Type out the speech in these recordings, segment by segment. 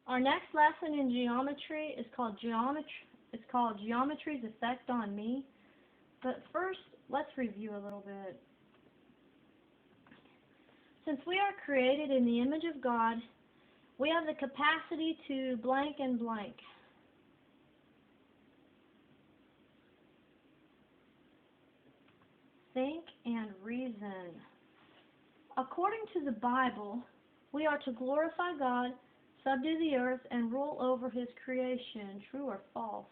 Our next lesson in geometry is called Geometry's Effect on Me. But first, let's review a little bit. Since we are created in the image of God, we have the capacity to blank and blank. Think and reason. According to the Bible, we are to glorify God, subdue the earth, and rule over His creation. True or false?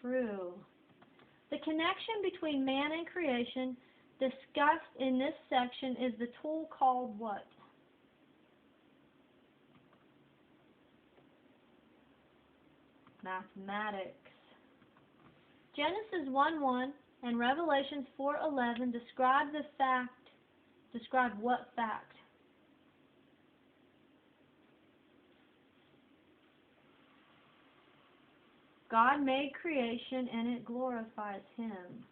True. The connection between man and creation discussed in this section is the tool called what? Mathematics. Genesis 1:1 and Revelations 4:11 describe what fact? God made creation and it glorifies Him.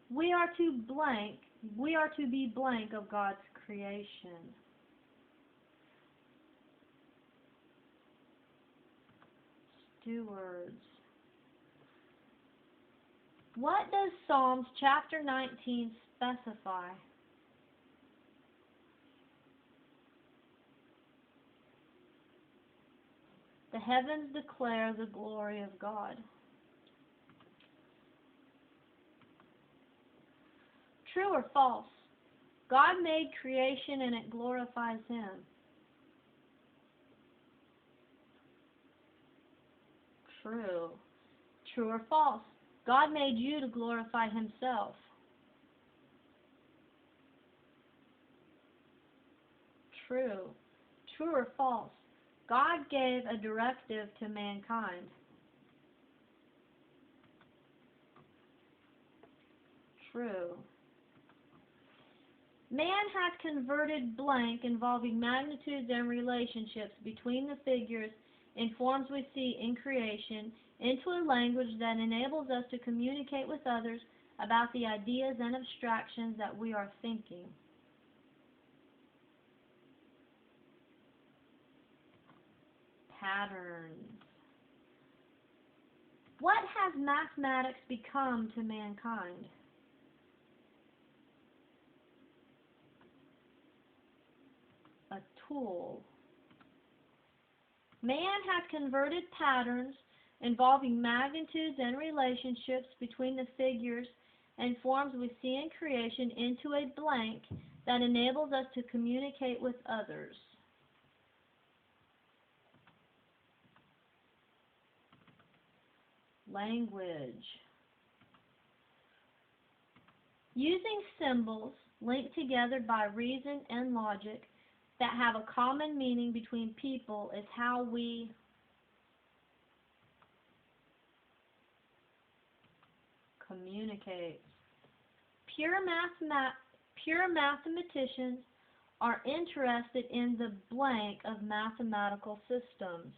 We are to be blank of God's creation. Stewards. What does Psalms chapter 19 specify? The heavens declare the glory of God. True or false? God made creation and it glorifies Him. True. True or false? God made you to glorify Himself. True. True or false? God gave a directive to mankind. True. Man has converted blank involving magnitudes and relationships between the figures in forms we see in creation into a language that enables us to communicate with others about the ideas and abstractions that we are thinking. Patterns. What has mathematics become to mankind? A tool. Man has converted patterns involving magnitudes and relationships between the figures and forms we see in creation into a blank that enables us to communicate with others. Language. Using symbols linked together by reason and logic that have a common meaning between people is how we communicate. Pure mathematicians are interested in the blank of mathematical systems.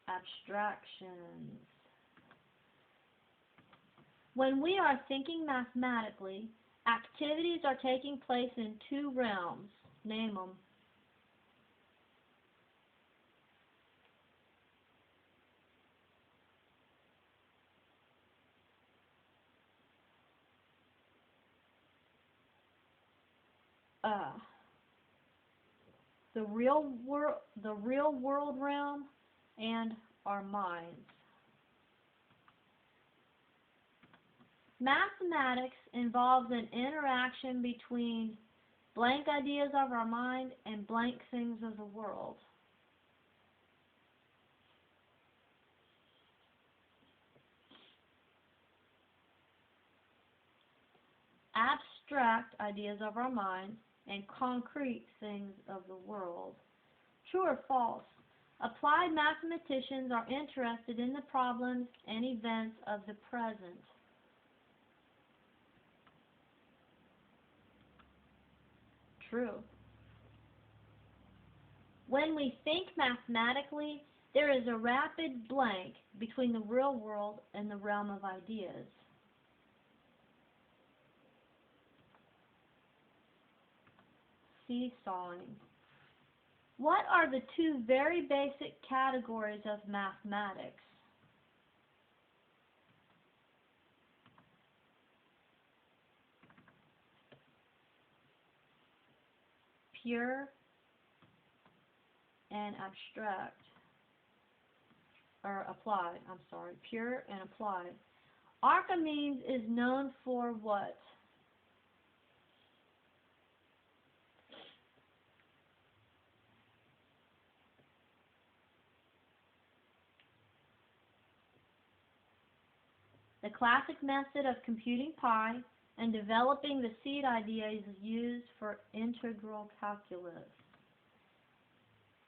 Abstractions. When we are thinking mathematically, activities are taking place in two realms. Name them. The real world realm and our minds. Mathematics involves an interaction between blank ideas of our mind and blank things of the world. Abstract ideas of our mind and concrete things of the world. True or false? Applied mathematicians are interested in the problems and events of the present. True. When we think mathematically, there is a rapid blank between the real world and the realm of ideas. seesawing. What are the two very basic categories of mathematics? Pure and abstract, or applied, I'm sorry, pure and applied. Archimedes is known for what? The classic method of computing pi and developing the seed ideas used for integral calculus.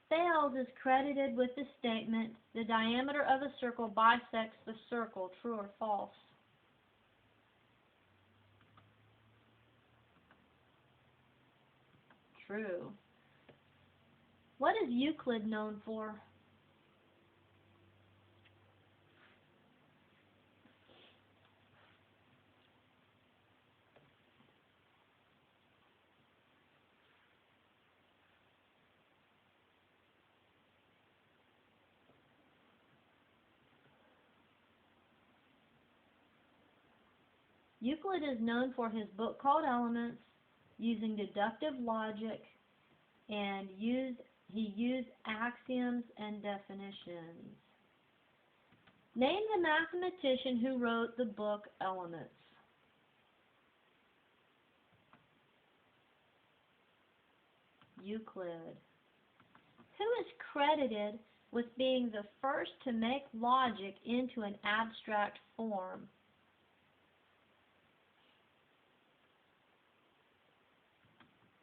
Thales is credited with the statement, the diameter of a circle bisects the circle, true or false? True. What is Euclid known for? Euclid is known for his book called Elements, using deductive logic, and he used axioms and definitions. Name the mathematician who wrote the book Elements. Euclid. Who is credited with being the first to make logic into an abstract form?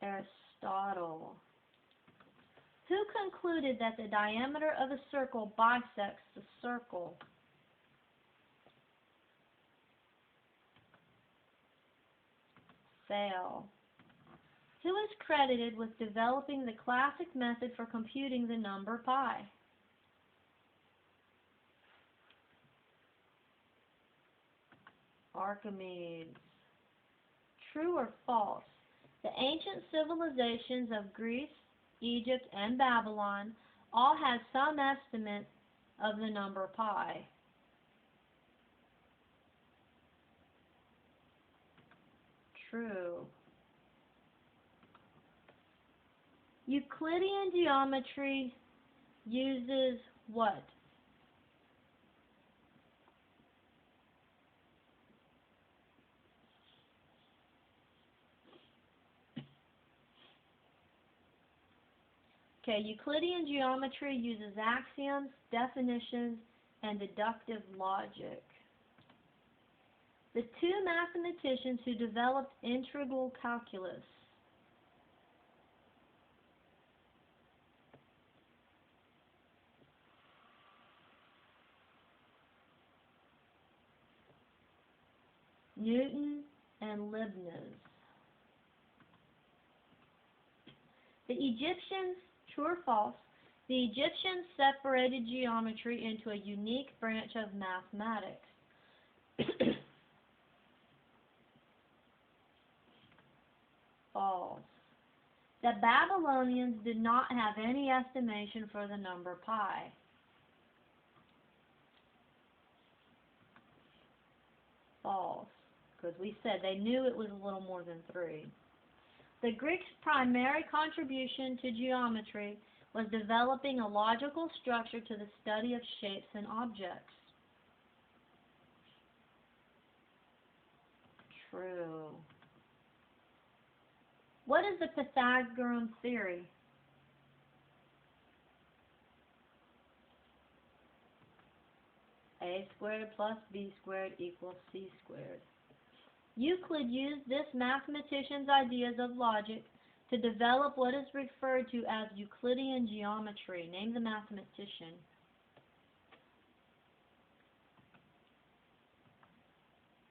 Aristotle. Who concluded that the diameter of a circle bisects the circle? Thales. Who is credited with developing the classic method for computing the number pi? Archimedes. True or false? The ancient civilizations of Greece, Egypt, and Babylon all had some estimate of the number pi. True. Euclidean geometry uses what? Okay, Euclidean geometry uses axioms, definitions, and deductive logic. The two mathematicians who developed integral calculus. Newton and Leibniz. The Egyptians, true or false, the Egyptians separated geometry into a unique branch of mathematics. False. The Babylonians did not have any estimation for the number pi. False. Because we said they knew it was a little more than 3. The Greeks' primary contribution to geometry was developing a logical structure to the study of shapes and objects. True. What is the Pythagorean theory? A squared plus b squared equals c squared. Euclid used this mathematician's ideas of logic to develop what is referred to as Euclidean geometry. Name the mathematician.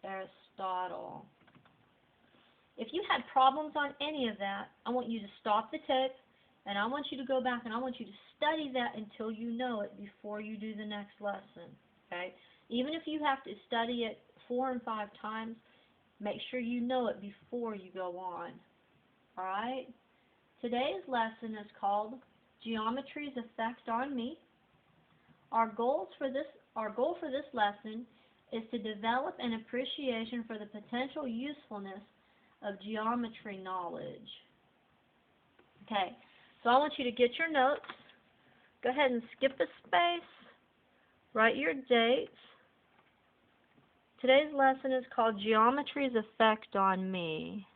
Aristotle. If you had problems on any of that, I want you to stop the tape, and I want you to go back and I want you to study that until you know it before you do the next lesson. Okay? Even if you have to study it 4 and 5 times, make sure you know it before you go on. Alright? Today's lesson is called Geometry's Effect on Me. Our goal for this lesson is to develop an appreciation for the potential usefulness of geometry knowledge. Okay, so I want you to get your notes. Go ahead and skip a space. Write your dates. Today's lesson is called Geometry's Effect on Me.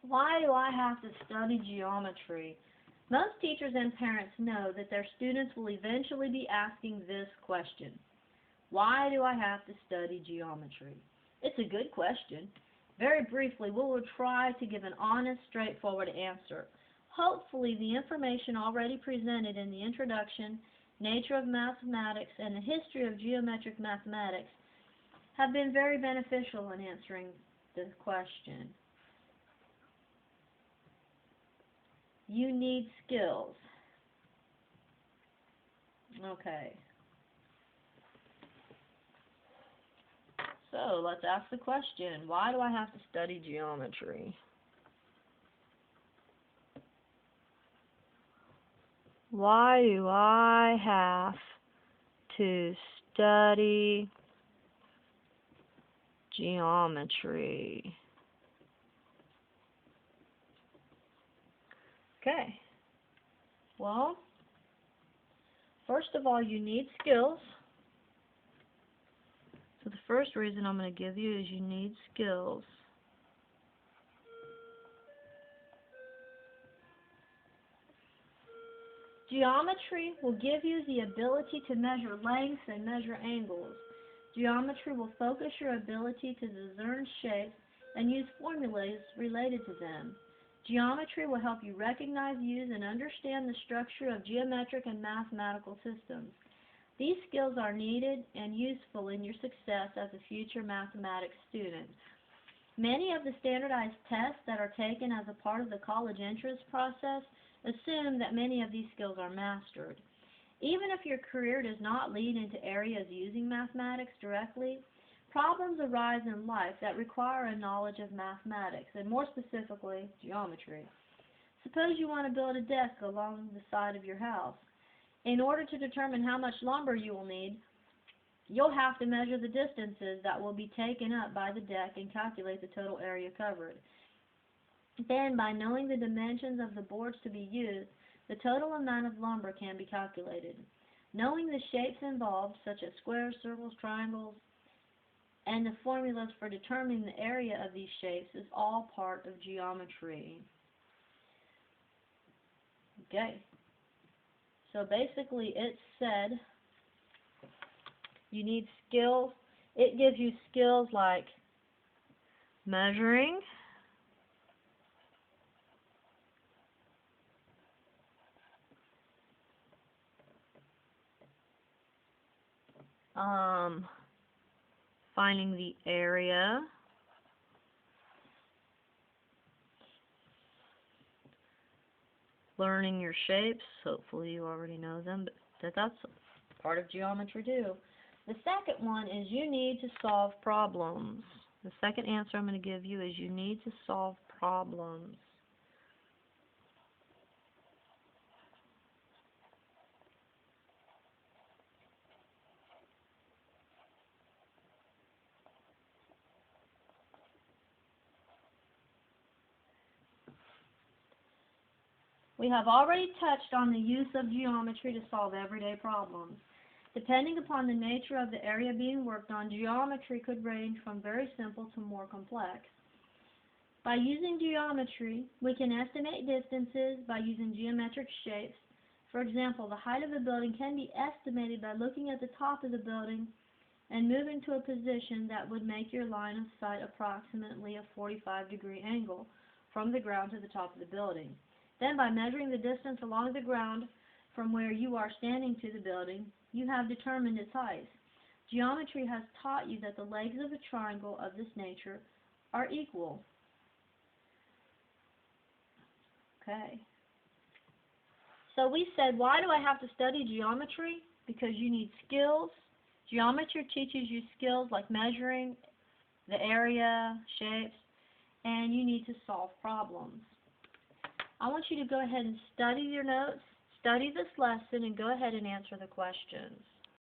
Why do I have to study geometry? Most teachers and parents know that their students will eventually be asking this question. Why do I have to study geometry? It's a good question. Very briefly, we will try to give an honest, straightforward answer. Hopefully, the information already presented in the introduction, nature of mathematics, and the history of geometric mathematics have been very beneficial in answering this question. You need skills. Okay. So let's ask the question, why do I have to study geometry? Why do I have to study geometry? Okay. Well, first of all, you need skills. So the first reason I'm going to give you is you need skills. Geometry will give you the ability to measure lengths and measure angles. Geometry will focus your ability to discern shapes and use formulas related to them. Geometry will help you recognize, use, and understand the structure of geometric and mathematical systems. These skills are needed and useful in your success as a future mathematics student. Many of the standardized tests that are taken as a part of the college entrance process assume that many of these skills are mastered. Even if your career does not lead into areas using mathematics directly, problems arise in life that require a knowledge of mathematics, and more specifically, geometry. Suppose you want to build a desk along the side of your house. In order to determine how much lumber you will need, you'll have to measure the distances that will be taken up by the deck and calculate the total area covered. Then, by knowing the dimensions of the boards to be used, the total amount of lumber can be calculated. Knowing the shapes involved, such as squares, circles, triangles, and the formulas for determining the area of these shapes is all part of geometry. Okay. So basically it said you need skills. It gives you skills like measuring, finding the area, learning your shapes. Hopefully you already know them, but that's part of geometry too. The second one is you need to solve problems. The second answer I'm going to give you is you need to solve problems. We have already touched on the use of geometry to solve everyday problems. Depending upon the nature of the area being worked on, geometry could range from very simple to more complex. By using geometry, we can estimate distances by using geometric shapes. For example, the height of a building can be estimated by looking at the top of the building and moving to a position that would make your line of sight approximately a 45-degree angle from the ground to the top of the building. Then, by measuring the distance along the ground from where you are standing to the building, you have determined its height. Geometry has taught you that the legs of a triangle of this nature are equal. Okay. So we said, why do I have to study geometry? Because you need skills. Geometry teaches you skills like measuring the area, shapes, and you need to solve problems. I want you to go ahead and study your notes, study this lesson, and go ahead and answer the questions.